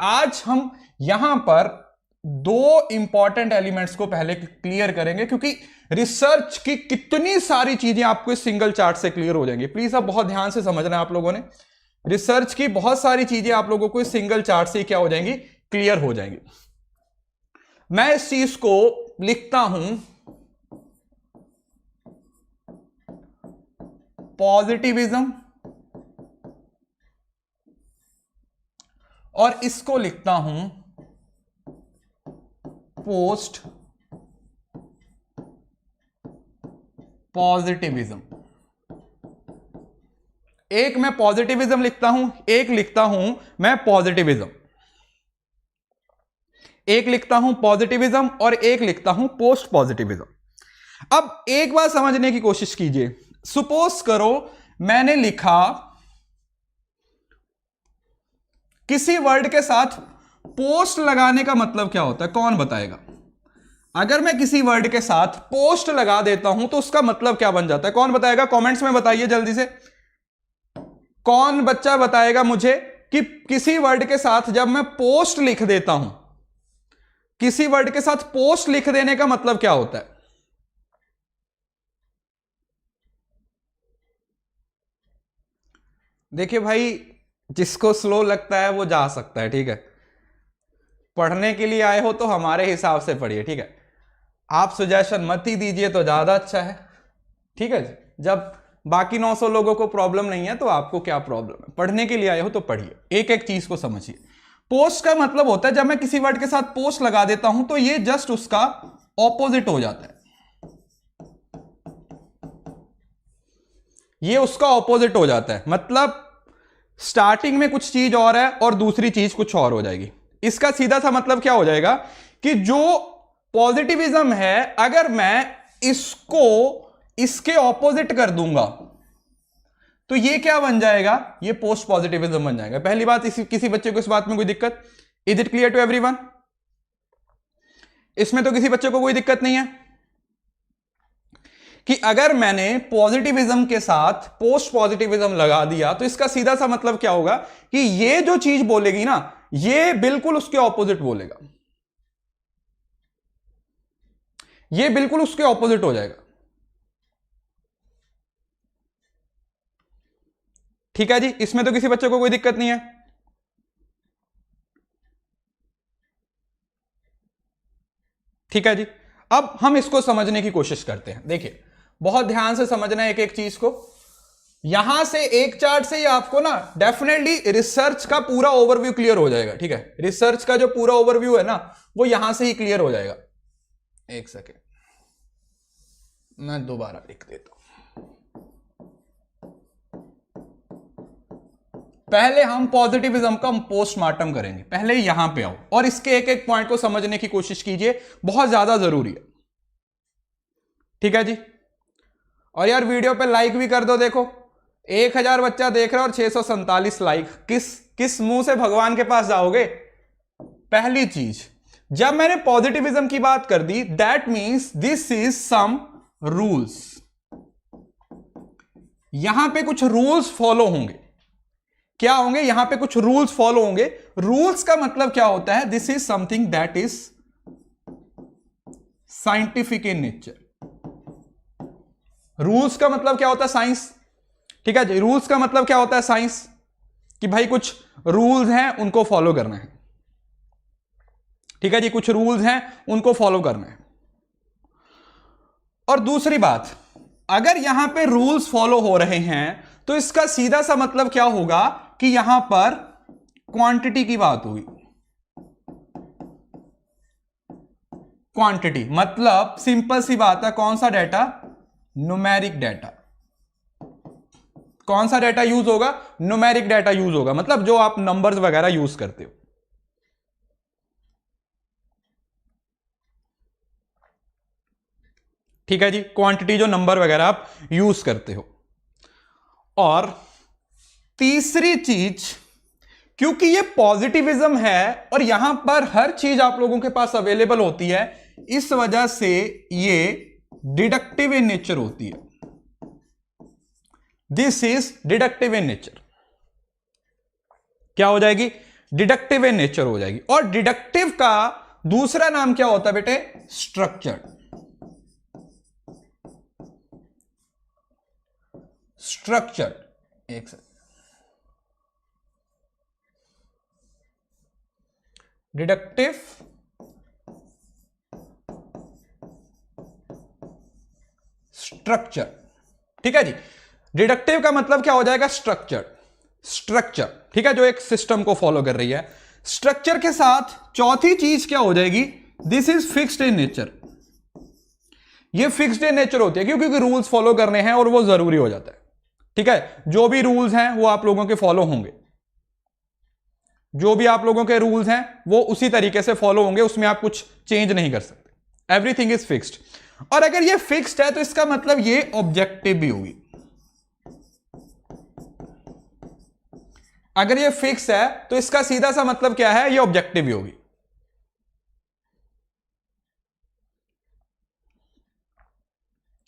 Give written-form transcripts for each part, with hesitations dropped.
आज हम यहां पर दो इंपॉर्टेंट एलिमेंट्स को पहले क्लियर करेंगे, क्योंकि रिसर्च की कितनी सारी चीजें आपको इस सिंगल चार्ट से क्लियर हो जाएंगी। प्लीज अब बहुत ध्यान से समझना है आप लोगों ने, रिसर्च की बहुत सारी चीजें आप लोगों को इस सिंगल चार्ट से क्या हो जाएंगी, क्लियर हो जाएंगी। मैं इस चीज को लिखता हूं पॉजिटिविज्म और इसको लिखता हूं पोस्ट पॉजिटिविज्म। एक मैं पॉजिटिविज्म लिखता हूं, एक लिखता हूं मैं पॉजिटिविज्म, एक लिखता हूं पॉजिटिविज्म और एक लिखता हूं पोस्ट पॉजिटिविज्म। अब एक बार समझने की कोशिश कीजिए। सपोज करो मैंने लिखा किसी वर्ड के साथ पोस्ट लगाने का मतलब क्या होता है, कौन बताएगा? अगर मैं किसी वर्ड के साथ पोस्ट लगा देता हूं तो उसका मतलब क्या बन जाता है, कौन बताएगा? कमेंट्स में बताइए जल्दी से। कौन बच्चा बताएगा मुझे कि किसी वर्ड के साथ जब मैं पोस्ट लिख देता हूं, किसी वर्ड के साथ पोस्ट लिख देने का मतलब क्या होता है? देखिए भाई, जिसको स्लो लगता है वो जा सकता है, ठीक है। पढ़ने के लिए आए हो तो हमारे हिसाब से पढ़िए, ठीक है। आप सजेशन मत ही दीजिए तो ज्यादा अच्छा है, ठीक है। जब बाकी 900 लोगों को प्रॉब्लम नहीं है तो आपको क्या प्रॉब्लम है? पढ़ने के लिए आए हो तो पढ़िए, एक एक चीज को समझिए। पोस्ट का मतलब होता है जब मैं किसी वर्ड के साथ पोस्ट लगा देता हूं तो ये जस्ट उसका ऑपोजिट हो जाता है, ये उसका ऑपोजिट हो जाता है। मतलब स्टार्टिंग में कुछ चीज और है और दूसरी चीज कुछ और हो जाएगी। इसका सीधा सा मतलब क्या हो जाएगा कि जो पॉजिटिविज्म है, अगर मैं इसको इसके ऑपोजिट कर दूंगा तो ये क्या बन जाएगा, ये पोस्ट पॉजिटिविज्म बन जाएगा। पहली बात, किसी बच्चे को इस बात में कोई दिक्कत? Is it clear to everyone? इसमें तो किसी बच्चे को कोई दिक्कत नहीं है कि अगर मैंने पॉजिटिविज्म के साथ पोस्ट पॉजिटिविज्म लगा दिया तो इसका सीधा सा मतलब क्या होगा कि ये जो चीज बोलेगी ना, ये बिल्कुल उसके ऑपोजिट बोलेगा, ये बिल्कुल उसके ऑपोजिट हो जाएगा। ठीक है जी, इसमें तो किसी बच्चे को कोई दिक्कत नहीं है। ठीक है जी, अब हम इसको समझने की कोशिश करते हैं। देखिए, बहुत ध्यान से समझना है एक एक चीज को। यहां से एक चार्ट से ही आपको ना डेफिनेटली रिसर्च का पूरा ओवरव्यू क्लियर हो जाएगा, ठीक है। रिसर्च का जो पूरा ओवरव्यू है ना, वो यहां से ही क्लियर हो जाएगा। एक सेकेंड, मैं दोबारा लिख देता हूं। पहले हम पॉजिटिविज्म का पोस्टमार्टम करेंगे, पहले यहां पे आओ और इसके एक एक पॉइंट को समझने की कोशिश कीजिए, बहुत ज्यादा जरूरी है। ठीक है जी, और यार वीडियो पे लाइक भी कर दो। देखो 1000 बच्चा देख रहा है और 647 लाइक। किस मुंह से भगवान के पास जाओगे? पहली चीज, जब मैंने पॉजिटिविज्म की बात कर दी, that means this is some rules. यहां पे कुछ रूल्स फॉलो होंगे। क्या होंगे? यहां पे कुछ रूल्स फॉलो होंगे। रूल्स का मतलब क्या होता है? This is something that is scientific in nature. Rules का मतलब क्या होता है? साइंस। ठीक है जी, रूल्स का मतलब क्या होता है? साइंस। कि भाई कुछ रूल्स हैं उनको फॉलो करना है। ठीक है जी, कुछ रूल्स हैं उनको फॉलो करना है। और दूसरी बात, अगर यहां पे रूल्स फॉलो हो रहे हैं तो इसका सीधा सा मतलब क्या होगा कि यहां पर क्वांटिटी की बात हुई। क्वांटिटी मतलब सिंपल सी बात है, कौन सा डाटा? Numeric data. कौन सा डाटा यूज होगा? न्यूमेरिक डाटा यूज होगा, मतलब जो आप नंबर्स वगैरह यूज करते हो। ठीक है जी, क्वांटिटी जो नंबर वगैरह आप यूज करते हो। और तीसरी चीज, क्योंकि ये पॉजिटिविज्म है और यहां पर हर चीज आप लोगों के पास अवेलेबल होती है, इस वजह से ये डिडक्टिव इन नेचर होती है। This is deductive in nature. क्या हो जाएगी? डिडक्टिव इन नेचर हो जाएगी। और डिडक्टिव का दूसरा नाम क्या होता है बेटे? स्ट्रक्चर्ड। स्ट्रक्चर्ड, एक सेकंड, डिडक्टिव स्ट्रक्चर। ठीक है जी, डिडक्टिव का मतलब क्या हो जाएगा? स्ट्रक्चर। स्ट्रक्चर, ठीक है, जो एक सिस्टम को फॉलो कर रही है। स्ट्रक्चर के साथ चौथी चीज क्या हो जाएगी? This is fixed in nature. ये फिक्स्ड इन नेचर होती है क्योंकि रूल्स फॉलो करने हैं और वो जरूरी हो जाता है। ठीक है, जो भी रूल्स हैं वो आप लोगों के फॉलो होंगे, जो भी आप लोगों के रूल्स हैं वो उसी तरीके से फॉलो होंगे, उसमें आप कुछ चेंज नहीं कर सकते। Everything is fixed. और अगर ये फिक्स्ड है तो इसका मतलब ये ऑब्जेक्टिव भी होगी। अगर ये फिक्स है तो इसका सीधा सा मतलब क्या है? ये ऑब्जेक्टिव भी होगी।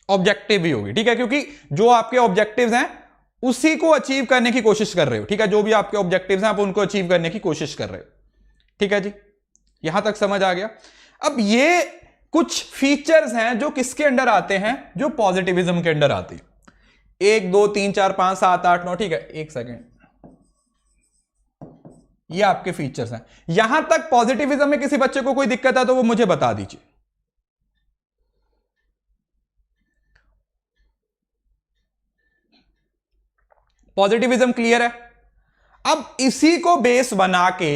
ऑब्जेक्टिव भी होगी, ठीक है, क्योंकि जो आपके ऑब्जेक्टिव्स हैं उसी को अचीव करने की कोशिश कर रहे हो। ठीक है, जो भी आपके ऑब्जेक्टिव्स हैं आप उनको अचीव करने की कोशिश कर रहे हो। ठीक है जी, यहां तक समझ आ गया। अब ये कुछ फीचर्स हैं जो किसके अंडर आते हैं? जो पॉजिटिविज्म के अंडर आती है। 1 2 3 4 5 7 8 9। ठीक है, एक सेकेंड, ये आपके फीचर्स हैं। यहां तक पॉजिटिविज्म में किसी बच्चे को कोई दिक्कत है तो वो मुझे बता दीजिए। पॉजिटिविज्म क्लियर है? अब इसी को बेस बना के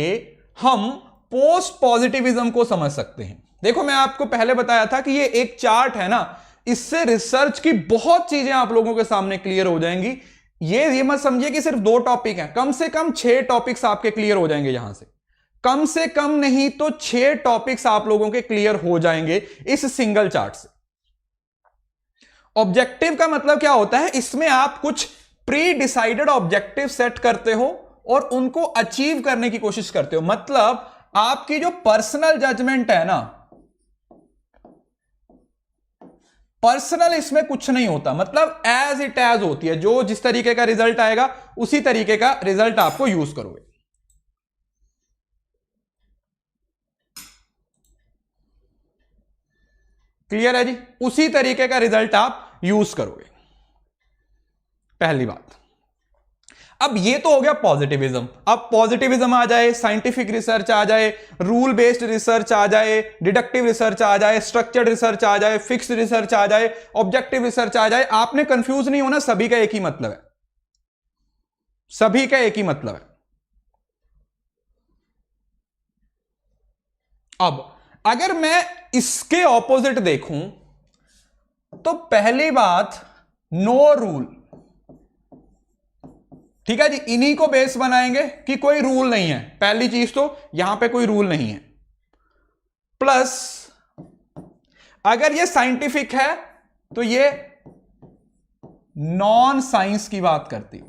हम पोस्ट पॉजिटिविज्म को समझ सकते हैं। देखो, मैं आपको पहले बताया था कि ये एक चार्ट है ना, इससे रिसर्च की बहुत चीजें आप लोगों के सामने क्लियर हो जाएंगी। ये मत समझिए कि सिर्फ 2 टॉपिक हैं, कम से कम 6 टॉपिक्स आपके क्लियर हो जाएंगे। यहां से कम से कम नहीं तो 6 टॉपिक्स आप लोगों के क्लियर हो जाएंगे इस सिंगल चार्ट से। ऑब्जेक्टिव का मतलब क्या होता है? इसमें आप कुछ प्री डिसाइडेड ऑब्जेक्टिव सेट करते हो और उनको अचीव करने की कोशिश करते हो। मतलब आपकी जो पर्सनल जजमेंट है ना, पर्सनल इसमें कुछ नहीं होता, मतलब एज इट एज होती है। जो जिस तरीके का रिजल्ट आएगा उसी तरीके का रिजल्ट आपको यूज करोगे। क्लियर है जी? उसी तरीके का रिजल्ट आप यूज करोगे, पहली बात। अब ये तो हो गया पॉजिटिविज्म। अब पॉजिटिविज्म आ जाए, साइंटिफिक रिसर्च आ जाए, रूल बेस्ड रिसर्च आ जाए, डिडक्टिव रिसर्च आ जाए, स्ट्रक्चर्ड रिसर्च आ जाए, फिक्स्ड रिसर्च आ जाए, ऑब्जेक्टिव रिसर्च आ जाए, आपने कंफ्यूज नहीं होना, सभी का एक ही मतलब है। सभी का एक ही मतलब है। अब अगर मैं इसके ऑपोजिट देखूं तो पहली बात, नो रूल। ठीक है जी, इन्हीं को बेस बनाएंगे कि कोई रूल नहीं है। पहली चीज तो यहां पे कोई रूल नहीं है। प्लस अगर ये साइंटिफिक है तो ये नॉन साइंस की बात करती है।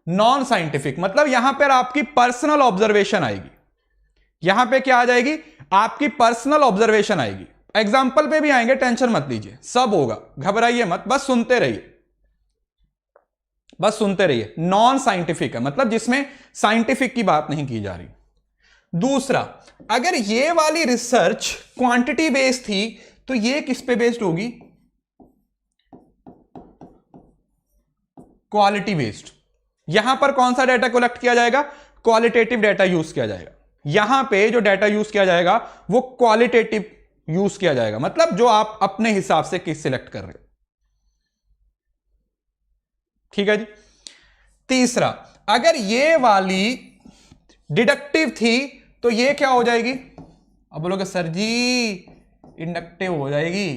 नॉन साइंटिफिक मतलब यहां पर आपकी पर्सनल ऑब्जर्वेशन आएगी। यहां पे क्या आ जाएगी? आपकी पर्सनल ऑब्जर्वेशन आएगी। एग्जाम्पल पे भी आएंगे, टेंशन मत लीजिए, सब होगा, घबराइए मत, बस सुनते रहिए, बस सुनते रहिए। नॉन साइंटिफिक है मतलब जिसमें साइंटिफिक की बात नहीं की जा रही। दूसरा, अगर ये वाली रिसर्च क्वांटिटी बेस्ड थी तो ये किस पे बेस्ड होगी? Quality based. यहां पर कौन सा डाटा कलेक्ट किया जाएगा? क्वालिटेटिव डाटा यूज किया जाएगा। यहां पे जो डाटा यूज किया जाएगा वो क्वालिटेटिव यूज किया जाएगा, मतलब जो आप अपने हिसाब से किस सिलेक्ट कर रहे हो। ठीक है जी। तीसरा, अगर ये वाली डिडक्टिव थी तो ये क्या हो जाएगी? अब बोलोगे सर जी इंडक्टिव हो जाएगी।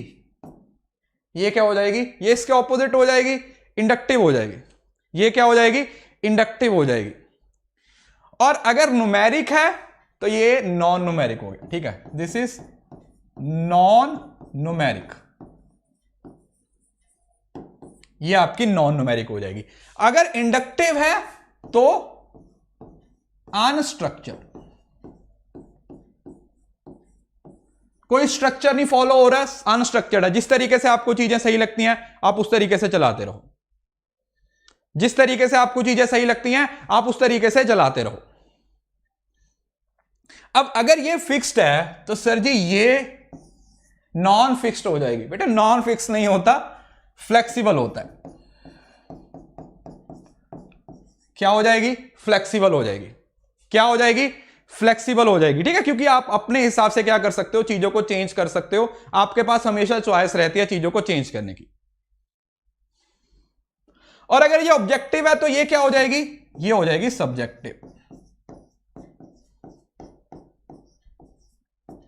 ये क्या हो जाएगी? ये इसके ऑपोजिट हो जाएगी, इंडक्टिव हो जाएगी। ये क्या हो जाएगी? इंडक्टिव हो जाएगी। और अगर न्यूमेरिक है तो ये नॉन न्यूमेरिक हो गया। ठीक है, दिस इज नॉन न्यूमेरिक। ये आपकी नॉन न्यूमेरिक हो जाएगी। अगर इंडक्टिव है तो अनस्ट्रक्चर्ड, कोई स्ट्रक्चर नहीं फॉलो हो रहा है, अनस्ट्रक्चर्ड है। जिस तरीके से आपको चीजें सही लगती हैं आप उस तरीके से चलाते रहो। जिस तरीके से आपको चीजें सही लगती हैं आप उस तरीके से चलाते रहो। अब अगर ये फिक्स्ड है तो सर जी ये नॉन फिक्स्ड हो जाएगी। बेटा नॉन फिक्स नहीं होता, फ्लेक्सिबल होता है। क्या हो जाएगी? फ्लेक्सिबल हो जाएगी। क्या हो जाएगी? फ्लेक्सिबल हो जाएगी। ठीक है, क्योंकि आप अपने हिसाब से क्या कर सकते हो, चीजों को चेंज कर सकते हो। आपके पास हमेशा चॉइस रहती है चीजों को चेंज करने की। और अगर ये ऑब्जेक्टिव है तो ये क्या हो जाएगी? ये हो जाएगी सब्जेक्टिव।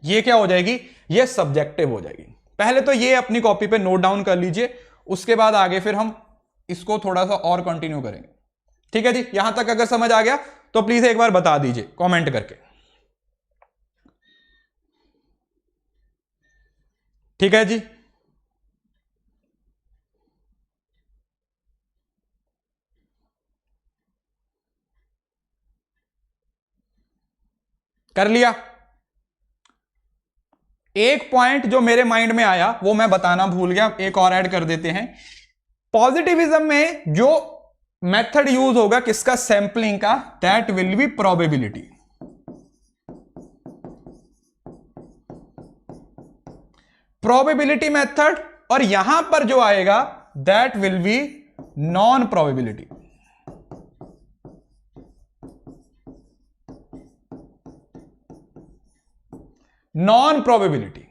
ये क्या हो जाएगी? ये सब्जेक्टिव हो जाएगी। पहले तो ये अपनी कॉपी पे नोट डाउन कर लीजिए, उसके बाद आगे फिर हम इसको थोड़ा सा और कंटिन्यू करेंगे। ठीक है जी, यहां तक अगर समझ आ गया तो प्लीज एक बार बता दीजिए कमेंट करके। ठीक है जी, कर लिया। एक पॉइंट जो मेरे माइंड में आया वो मैं बताना भूल गया, एक और ऐड कर देते हैं। पॉजिटिविज्म में जो मेथड यूज होगा किसका? सैंपलिंग का। That will be probability. Probability method. और यहां पर जो आएगा that will be non probability. Non probability.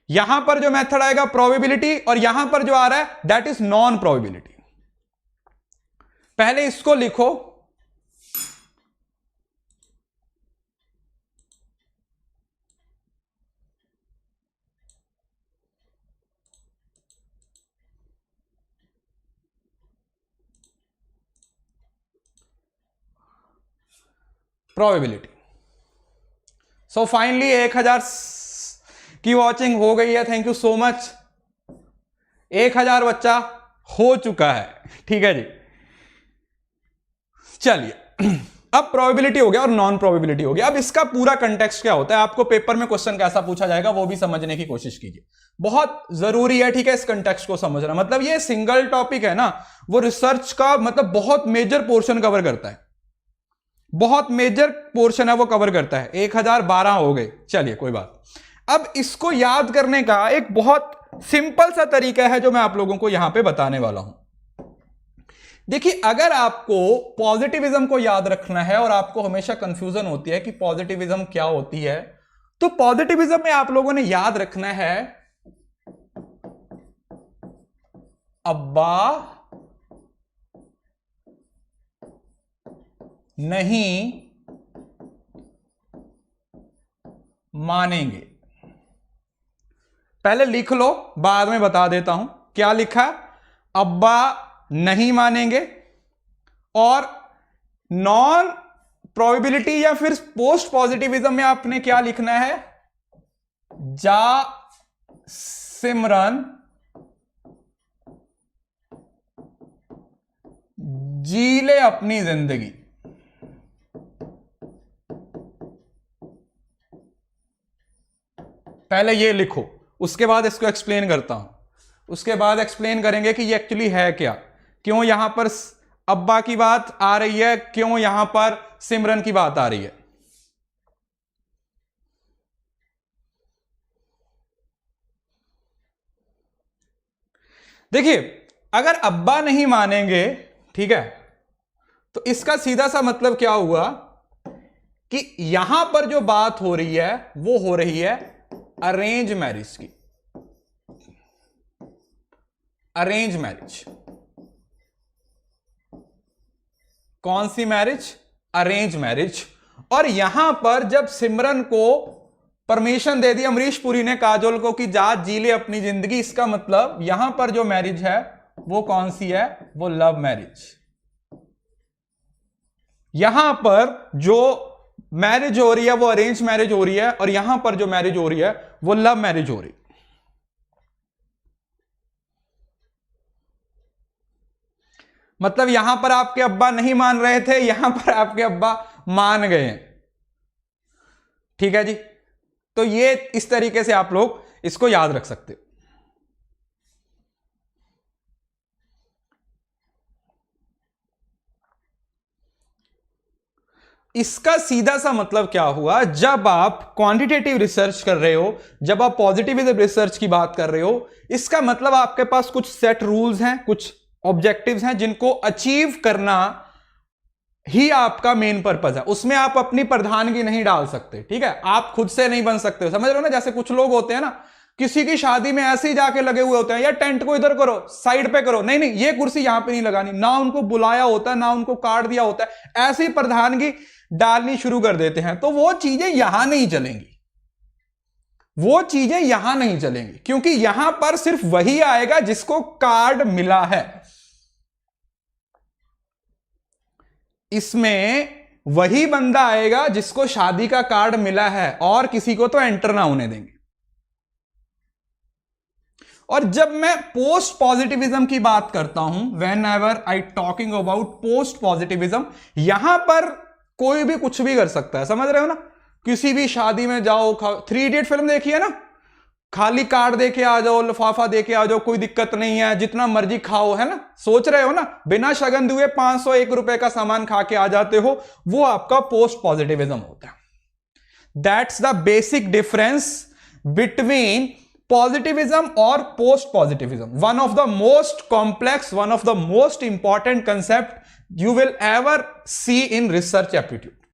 यहां पर जो मेथड आएगा प्रोबेबिलिटी, और यहां पर जो आ रहा है दैट इज नॉन प्रोबेबिलिटी। पहले इसको लिखो। प्रोबेबिलिटी। सो फाइनली 1000 की वॉचिंग हो गई है। Thank you so much. 1000 बच्चा हो चुका है। ठीक है जी, चलिए अब प्रोबेबिलिटी हो गया और नॉन प्रोबेबिलिटी हो गया। अब इसका पूरा कंटेक्स्ट क्या होता है, आपको पेपर में क्वेश्चन कैसा पूछा जाएगा वो भी समझने की कोशिश कीजिए। बहुत जरूरी है, ठीक है, इस कंटेक्स्ट को समझना। मतलब ये सिंगल टॉपिक है ना, वो रिसर्च का मतलब बहुत मेजर पोर्शन कवर करता है। बहुत मेजर पोर्शन है वो कवर करता है। 1012 हो गए, चलिए कोई बात। अब इसको याद करने का एक बहुत सिंपल सा तरीका है जो मैं आप लोगों को यहां पे बताने वाला हूं। देखिए, अगर आपको पॉजिटिविज्म को याद रखना है और आपको हमेशा कंफ्यूजन होती है कि पॉजिटिविज्म क्या होती है, तो पॉजिटिविज्म में आप लोगों ने याद रखना है अब्बा नहीं मानेंगे। पहले लिख लो, बाद में बता देता हूं क्या लिखा। अब्बा नहीं मानेंगे, और नॉन प्रोबेबिलिटी या फिर पोस्ट पॉजिटिविज्म में आपने क्या लिखना है? जा सिमरन जी ले अपनी जिंदगी। पहले ये लिखो, उसके बाद इसको एक्सप्लेन करता हूं। उसके बाद एक्सप्लेन करेंगे कि ये एक्चुअली है क्या, क्यों यहां पर अब्बा की बात आ रही है, क्यों यहां पर सिमरन की बात आ रही है। देखिए, अगर अब्बा नहीं मानेंगे, ठीक है, तो इसका सीधा सा मतलब क्या हुआ कि यहां पर जो बात हो रही है वो हो रही है अरेंज मैरिज की। Arrange marriage. कौन सी मैरिज? Arrange marriage. और यहां पर जब सिमरन को परमिशन दे दी अमरीश पुरी ने काजोल को कि जा जी ले अपनी जिंदगी, इसका मतलब यहां पर जो मैरिज है वो कौन सी है? वो लव मैरिज। यहां पर जो मैरिज हो रही है वो अरेंज मैरिज हो रही है, और यहां पर जो मैरिज हो रही है वो लव मैरिज हो रही है। मतलब यहां पर आपके अब्बा नहीं मान रहे थे, यहां पर आपके अब्बा मान गए हैं। ठीक है जी, तो ये इस तरीके से आप लोग इसको याद रख सकते हो। इसका सीधा सा मतलब क्या हुआ, जब आप क्वांटिटेटिव रिसर्च कर रहे हो, जब आप पॉजिटिविज्म रिसर्च की बात कर रहे हो, इसका मतलब आपके पास कुछ सेट रूल्स हैं, कुछ ऑब्जेक्टिव्स हैं जिनको अचीव करना ही आपका मेन पर्पस है। उसमें आप अपनी प्रधानगी नहीं डाल सकते, ठीक है, आप खुद से नहीं बन सकते, समझ रहे हो ना। जैसे कुछ लोग होते हैं ना, किसी की शादी में ऐसे ही जाके लगे हुए होते हैं, या टेंट को इधर करो, साइड पे करो, नहीं नहीं ये कुर्सी यहां पे नहीं लगानी, ना उनको बुलाया होता है, ना उनको कार्ड दिया होता है, ऐसी प्रधानगी डालनी शुरू कर देते हैं। तो वो चीजें यहां नहीं चलेंगी, वो चीजें यहां नहीं चलेंगी, क्योंकि यहां पर सिर्फ वही आएगा जिसको कार्ड मिला है। इसमें वही बंदा आएगा जिसको शादी का कार्ड मिला है, और किसी को तो एंटर ना होने देंगे। और जब मैं पोस्ट पॉजिटिविज्म की बात करता हूं, when ever I talking about post positivism, यहां पर कोई भी कुछ भी कर सकता है, समझ रहे हो ना। किसी भी शादी में जाओ, 3 इडियट फिल्म देखी है ना, खाली कार्ड देके आ जाओ, लिफाफा देके आ जाओ, कोई दिक्कत नहीं है, जितना मर्जी खाओ, है ना, सोच रहे हो ना, बिना शगन दुए 501 रुपए का सामान खा के आ जाते हो, वो आपका पोस्ट पॉजिटिविज्म होता है। That's the basic difference between positivism or post positivism. One of the most complex, one of the most important concept you will ever see in research aptitude.